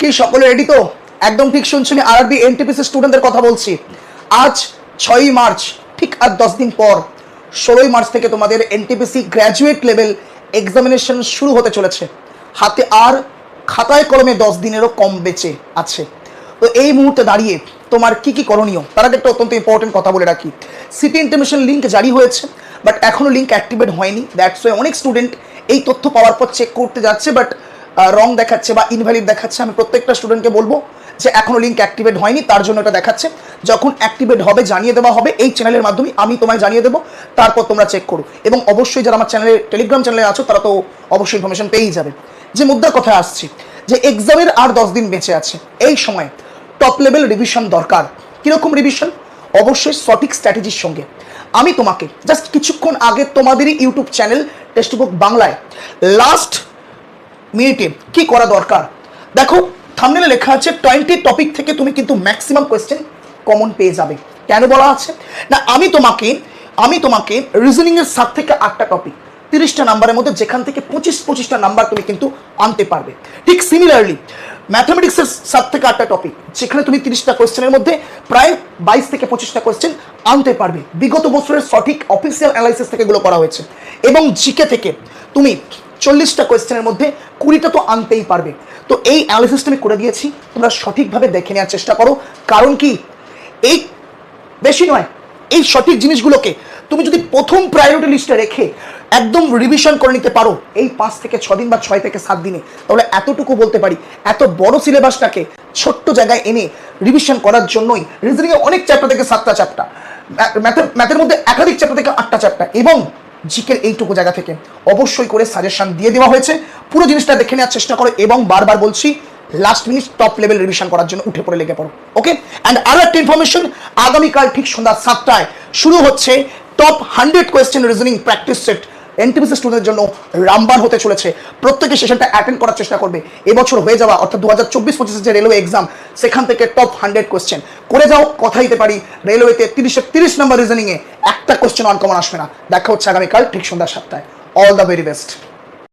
কি সকলে রেডি তো? একদম ঠিক শুনছেন, আরআরবি এনটিপিসি স্টুডেন্টদের কথা বলছি। আজ 6ই মার্চ, ঠিক আর 10 দিন পর 16ই মার্চ থেকে তোমাদের এনটিপিসি গ্র্যাজুয়েট লেভেল এক্সামিনেশন শুরু হতে চলেছে। হাতে আর খাতায় কলমে 10 দিনেরও কম বেঁচে আছে। তো এই মুহূর্তে দাঁড়িয়ে তোমার কি কি করণীয়, তার আগে একটা অত্যন্ত ইম্পর্টেন্ট কথা বলে রাখি। সিটি ইন্টিমেশন লিঙ্ক জারি হয়েছে, বাট এখনও লিঙ্ক অ্যাক্টিভেট হয়নি। দ্যাটস ওয়াই অনেক স্টুডেন্ট এই তথ্য পাওয়ার পর চেক করতে যাচ্ছে, বাট রং দেখাচ্ছে বা ইনভ্যালিড দেখাচ্ছে। আমি প্রত্যেকটা স্টুডেন্টকে বলবো যে এখনও লিঙ্ক অ্যাক্টিভেট হয়নি, তার জন্য এটা দেখাচ্ছে। যখন অ্যাক্টিভেট হবে জানিয়ে দেওয়া হবে, এই চ্যানেলের মাধ্যমে আমি তোমায় জানিয়ে দেবো, তারপর তোমরা চেক করো। এবং অবশ্যই যারা আমার চ্যানেলে টেলিগ্রাম চ্যানেলে আছো তারা তো অবশ্যই ইনফরমেশন পেয়েই যাবে। যে মুদ্রার কথায় আসছি, যে এক্সামের আর 10 দিন বেঁচে আছে, এই সময় টপ লেভেল রিভিশন দরকার। কীরকম রিভিশন? অবশ্যই সঠিক স্ট্র্যাটেজির সঙ্গে। আমি তোমাকে জাস্ট কিছুক্ষণ আগে তোমাদেরই ইউটিউব চ্যানেল টেক্সট বুক বাংলায় লাস্ট মিনিটে কি করা দরকার দেখো, থাম্বনেলে লেখা আছে 20 টপিক থেকে তুমি কিন্তু ম্যাক্সিমাম কোয়েশ্চেন কমন পেয়ে যাবে। কেন বলা আছে না, আমি তোমাকে রিজনিংয়ের 7 থেকে 8টা টপিক 30টা নাম্বারের মধ্যে, যেখান থেকে 25টা নাম্বার তুমি কিন্তু আনতে পারবে। ঠিক সিমিলারলি ম্যাথমেটিক্সের 7 থেকে 8টা টপিক, যেখানে তুমি 30টা কোয়েশ্চেনের মধ্যে প্রায় 22 থেকে 25টা কোয়েশ্চেন আনতে পারবে। বিগত বছরের সঠিক অফিসিয়াল অ্যানালাইসিস থেকে এগুলো করা হয়েছে। এবং জিকে থেকে তুমি 40টা কোয়েশ্চেনের মধ্যে 20টা তো আনতেই পারবে। তো এই অ্যানালিসিসটা আমি করে দিয়েছি, তোমরা সঠিকভাবে দেখে নেওয়ার চেষ্টা করো। কারণ কি, এই বেশি নয়, এই সঠিক জিনিসগুলোকে তুমি যদি প্রথম প্রায়োরিটি লিস্টে রেখে একদম রিভিশন করে নিতে পারো এই 5 থেকে 6 দিন বা 6 থেকে 7 দিনে, তাহলে এতটুকু বলতে পারি, এত বড় সিলেবাসটাকে ছোট্ট জায়গায় এনে রিভিশন করার জন্যই রিজনিংয়ে অনেক চ্যাপ্টার থেকে 7টা চ্যাপ্টার, ম্যাথের মধ্যে একাধিক চ্যাপ্টার থেকে 8টা চ্যাপ্টার, এবং জিকের এইটুকু জায়গা থেকে অবশ্যই করে সাজেশন দিয়ে দেওয়া হয়েছে। পুরো জিনিসটা দেখে নেওয়ার চেষ্টা করো, এবং বারবার বলছি last minute top level revision করার জন্য উঠে পড়ে লেগে পড়ো। ওকে, অ্যান্ড আরও একটা ইনফরমেশন, আগামীকাল ঠিক সন্ধ্যা 7টায় শুরু হচ্ছে top 100 question reasoning practice set. NTPC স্টুডেন্টের জন্য রামবান হতে চলেছে। প্রত্যেকে সেশনটা অ্যাটেন্ড করার চেষ্টা করবে। এবছর হয়ে যাওয়া অর্থাৎ 2024-25 যে রেলওয়ে এক্সাম, সেখান থেকে টপ 100 কোয়েশ্চেন করে যাও। কথা দিতে পারি, রেলওয়েতে 30 নম্বর রিজনিংয়ে একটা কোয়েশ্চেন আনকমন আসবে না। দেখা হচ্ছে আগামীকাল ঠিক সন্ধ্যা 7টায়। All the very best.